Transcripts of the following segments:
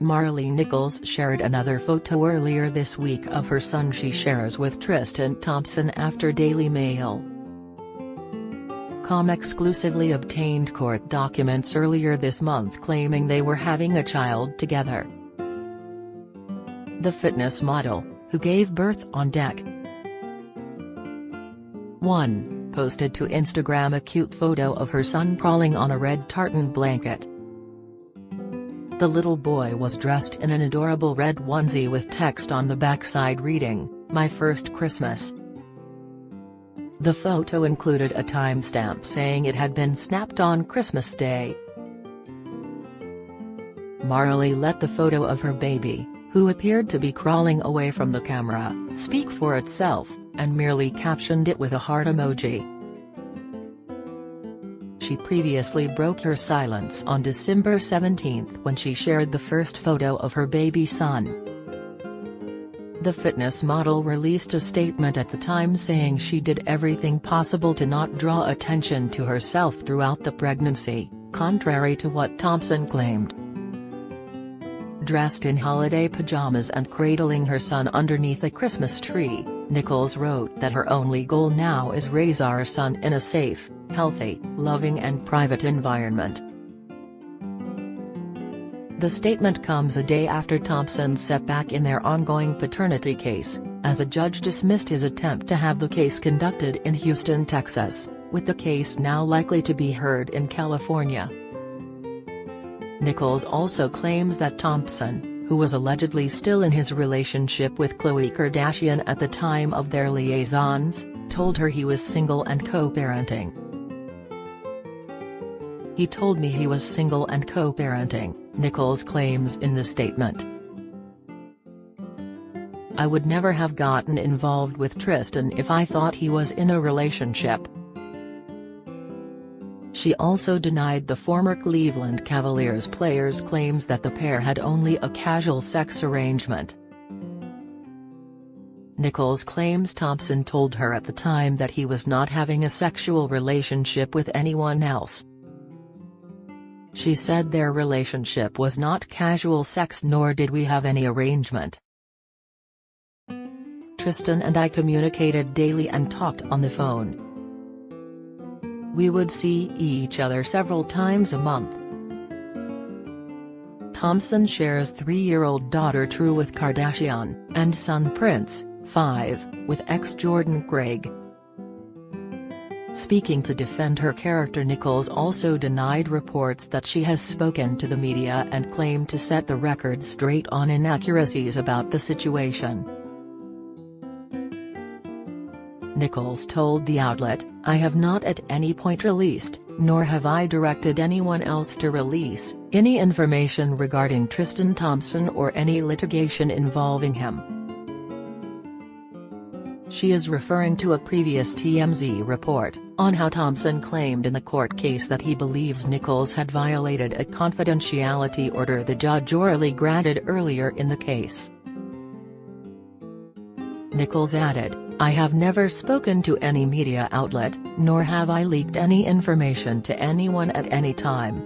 Maralee Nichols shared another photo earlier this week of her son she shares with Tristan Thompson after Daily Mail.com exclusively obtained court documents earlier this month claiming they were having a child together. The fitness model, who gave birth on deck 1, posted to Instagram a cute photo of her son crawling on a red tartan blanket. The little boy was dressed in an adorable red onesie with text on the backside reading, "My first Christmas." The photo included a timestamp saying it had been snapped on Christmas Day. Maralee let the photo of her baby, who appeared to be crawling away from the camera, speak for itself, and merely captioned it with a heart emoji. She previously broke her silence on December 17 when she shared the first photo of her baby son. The fitness model released a statement at the time saying she did everything possible to not draw attention to herself throughout the pregnancy, contrary to what Thompson claimed. Dressed in holiday pajamas and cradling her son underneath a Christmas tree, Nichols wrote that her only goal now is raise our son in a safe, healthy, loving and private environment. The statement comes a day after Thompson's setback in their ongoing paternity case, as a judge dismissed his attempt to have the case conducted in Houston, Texas, with the case now likely to be heard in California. Nichols also claims that Thompson, who was allegedly still in his relationship with Khloe Kardashian at the time of their liaisons, told her he was single and co-parenting. "He told me he was single and co-parenting," Nichols claims in the statement. "I would never have gotten involved with Tristan if I thought he was in a relationship." She also denied the former Cleveland Cavaliers player's claims that the pair had only a casual sex arrangement. Nichols claims Thompson told her at the time that he was not having a sexual relationship with anyone else. She said their relationship was not casual sex nor did we have any arrangement. "Tristan and I communicated daily and talked on the phone. We would see each other several times a month." Thompson shares 3-year-old daughter True with Kardashian, and son Prince, 5, with ex-Jordan Craig. Speaking to defend her character, Nichols also denied reports that she has spoken to the media and claimed to set the record straight on inaccuracies about the situation. Nichols told the outlet, "I have not at any point released, nor have I directed anyone else to release, any information regarding Tristan Thompson or any litigation involving him." She is referring to a previous TMZ report, on how Thompson claimed in the court case that he believes Nichols had violated a confidentiality order the judge orally granted earlier in the case. Nichols added, "I have never spoken to any media outlet, nor have I leaked any information to anyone at any time.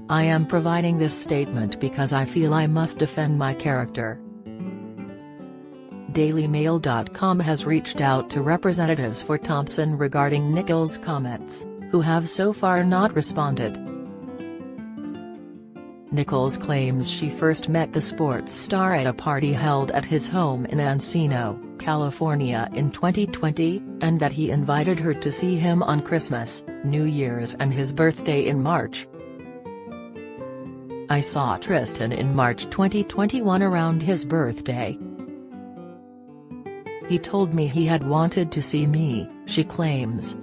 I am providing this statement because I feel I must defend my character." DailyMail.com has reached out to representatives for Thompson regarding Nichols' comments, who have so far not responded. Nichols claims she first met the sports star at a party held at his home in Encino, California in 2020, and that he invited her to see him on Christmas, New Year's and his birthday in March. "I saw Tristan in March 2021 around his birthday. He told me he had wanted to see me," she claims.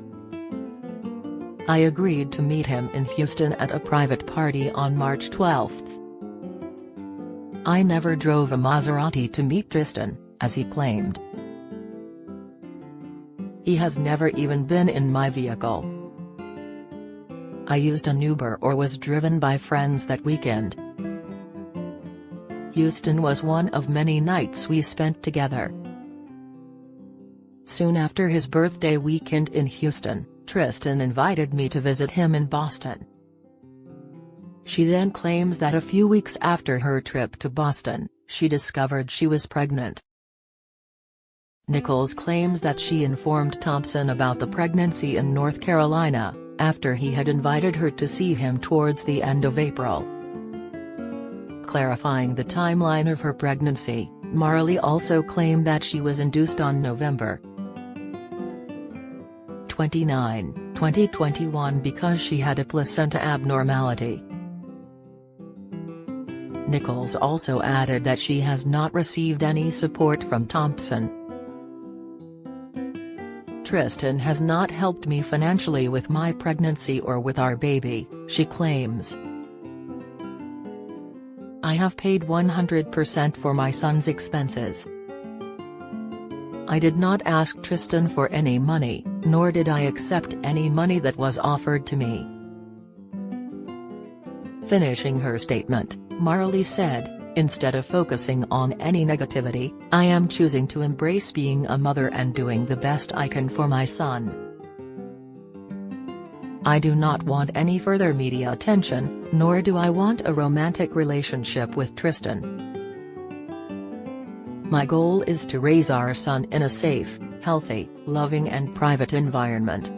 "I agreed to meet him in Houston at a private party on March 12. I never drove a Maserati to meet Tristan," as he claimed. "He has never even been in my vehicle. I used an Uber or was driven by friends that weekend. Houston was one of many nights we spent together." Soon after his birthday weekend in Houston, Tristan invited me to visit him in Boston. She then claims that a few weeks after her trip to Boston, she discovered she was pregnant. Nichols claims that she informed Thompson about the pregnancy in North Carolina, after he had invited her to see him towards the end of April. Clarifying the timeline of her pregnancy, Maralee also claimed that she was induced on November 29, 2021 because she had a placenta abnormality. Nichols also added that she has not received any support from Thompson. "Tristan has not helped me financially with my pregnancy or with our baby," she claims. "I have paid 100% for my son's expenses. I did not ask Tristan for any money, nor did I accept any money that was offered to me." Finishing her statement, Maralee said, "Instead of focusing on any negativity, I am choosing to embrace being a mother and doing the best I can for my son. I do not want any further media attention, nor do I want a romantic relationship with Tristan. My goal is to raise our son in a safe, healthy, loving and private environment."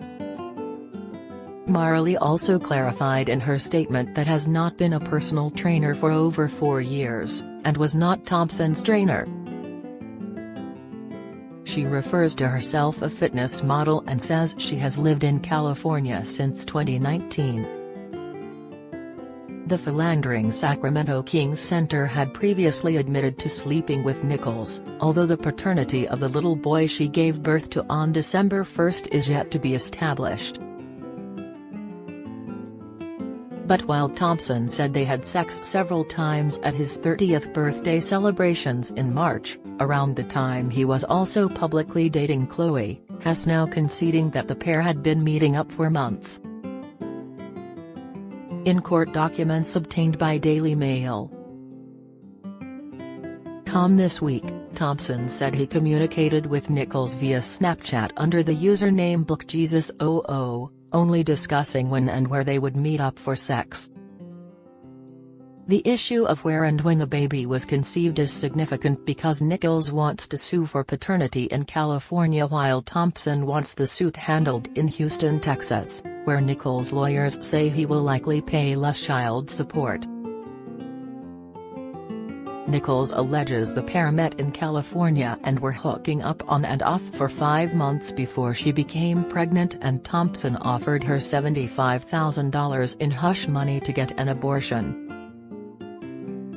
Maralee also clarified in her statement that has not been a personal trainer for over 4 years, and was not Thompson's trainer. She refers to herself a fitness model and says she has lived in California since 2019. The philandering Sacramento Kings center had previously admitted to sleeping with Nichols, although the paternity of the little boy she gave birth to on December 1 is yet to be established. But while Thompson said they had sex several times at his 30th birthday celebrations in March, around the time he was also publicly dating Chloe, Hess now conceding that the pair had been meeting up for months. In court documents obtained by Daily Mail. This week, Thompson said he communicated with Nichols via Snapchat under the username BookJesus00, only discussing when and where they would meet up for sex. The issue of where and when the baby was conceived is significant because Nichols wants to sue for paternity in California while Thompson wants the suit handled in Houston, Texas, where Nichols' lawyers say he will likely pay less child support. Nichols alleges the pair met in California and were hooking up on and off for 5 months before she became pregnant, and Thompson offered her $75,000 in hush money to get an abortion.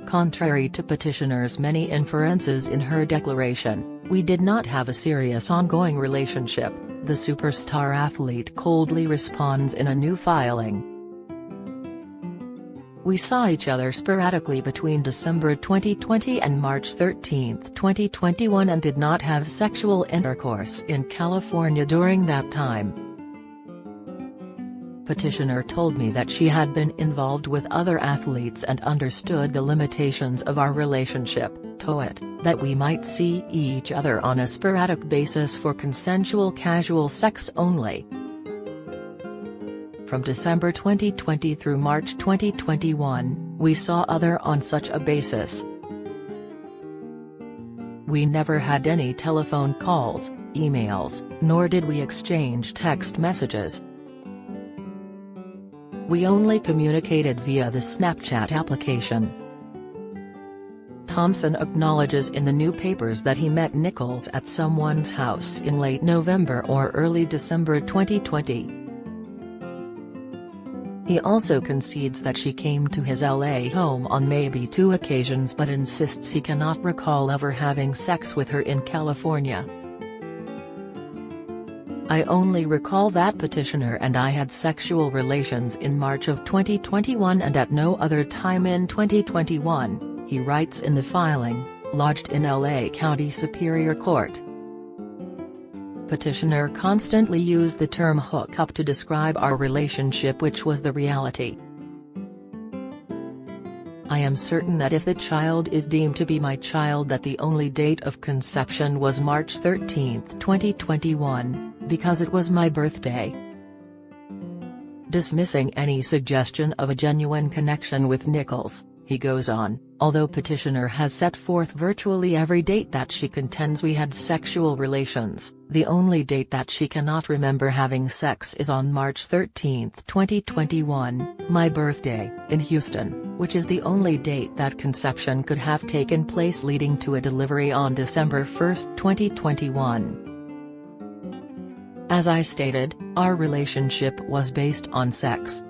Contrary to petitioner's many inferences in her declaration, "We did not have a serious ongoing relationship," the superstar athlete coldly responds in a new filing. "We saw each other sporadically between December 2020 and March 13, 2021 and did not have sexual intercourse in California during that time." Petitioner told me that she had been involved with other athletes and understood the limitations of our relationship, that we might see each other on a sporadic basis for consensual casual sex only. From December 2020 through March 2021, we saw other on such a basis. We never had any telephone calls, emails, nor did we exchange text messages. We only communicated via the Snapchat application. Thompson acknowledges in the new papers that he met Nichols at someone's house in late November or early December 2020. He also concedes that she came to his LA home on maybe 2 occasions but insists he cannot recall ever having sex with her in California. "I only recall that petitioner and I had sexual relations in March of 2021 and at no other time in 2021, he writes in the filing, lodged in LA County Superior Court. Petitioner constantly used the term hookup to describe our relationship, which was the reality. I am certain that if the child is deemed to be my child, that the only date of conception was March 13, 2021, because it was my birthday. Dismissing any suggestion of a genuine connection with Nichols, he goes on, although petitioner has set forth virtually every date that she contends we had sexual relations, the only date that she cannot remember having sex is on March 13, 2021, my birthday, in Houston, which is the only date that conception could have taken place, leading to a delivery on December 1, 2021. As I stated, our relationship was based on sex.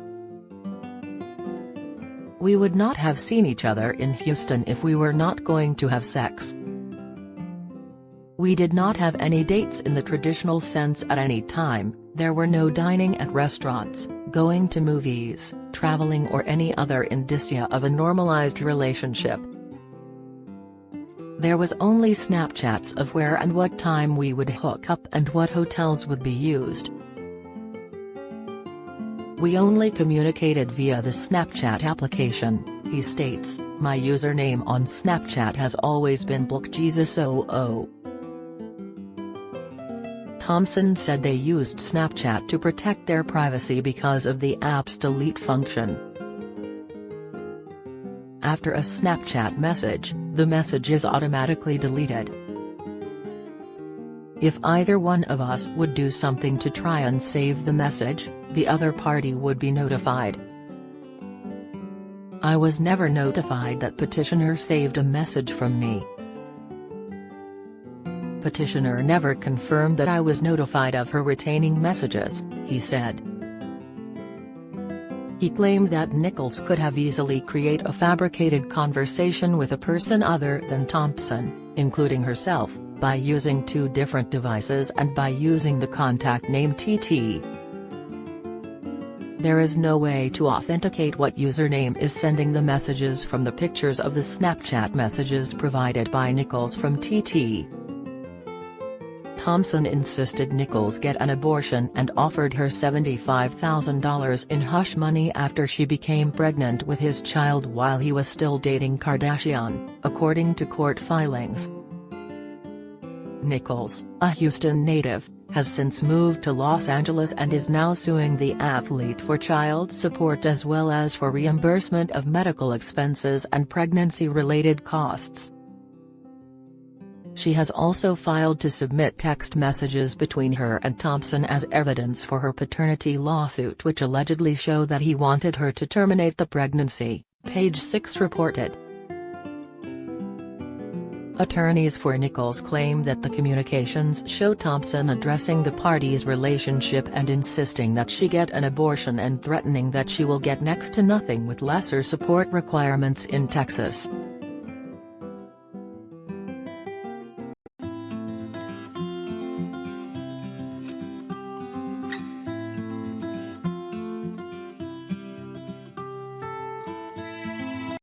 We would not have seen each other in Houston if we were not going to have sex. We did not have any dates in the traditional sense at any time. There were no dining at restaurants, going to movies, traveling, or any other indicia of a normalized relationship. There was only Snapchats of where and what time we would hook up and what hotels would be used. We only communicated via the Snapchat application, he states. My username on Snapchat has always been BookJesus00. Thompson said they used Snapchat to protect their privacy because of the app's delete function. After a Snapchat message, the message is automatically deleted. If either one of us would do something to try and save the message, the other party would be notified. I was never notified that petitioner saved a message from me. Petitioner never confirmed that I was notified of her retaining messages, he said. He claimed that Nichols could have easily created a fabricated conversation with a person other than Thompson, including herself, by using two different devices and by using the contact name TT. There is no way to authenticate what username is sending the messages from the pictures of the Snapchat messages provided by Nichols from TT. Thompson insisted Nichols get an abortion and offered her $75,000 in hush money after she became pregnant with his child while he was still dating Kardashian, according to court filings. Nichols, a Houston native, has since moved to Los Angeles and is now suing the athlete for child support as well as for reimbursement of medical expenses and pregnancy-related costs. She has also filed to submit text messages between her and Thompson as evidence for her paternity lawsuit, which allegedly show that he wanted her to terminate the pregnancy, Page 6 reported. Attorneys for Nichols claim that the communications show Thompson addressing the parties' relationship and insisting that she get an abortion and threatening that she will get next to nothing with lesser support requirements in Texas.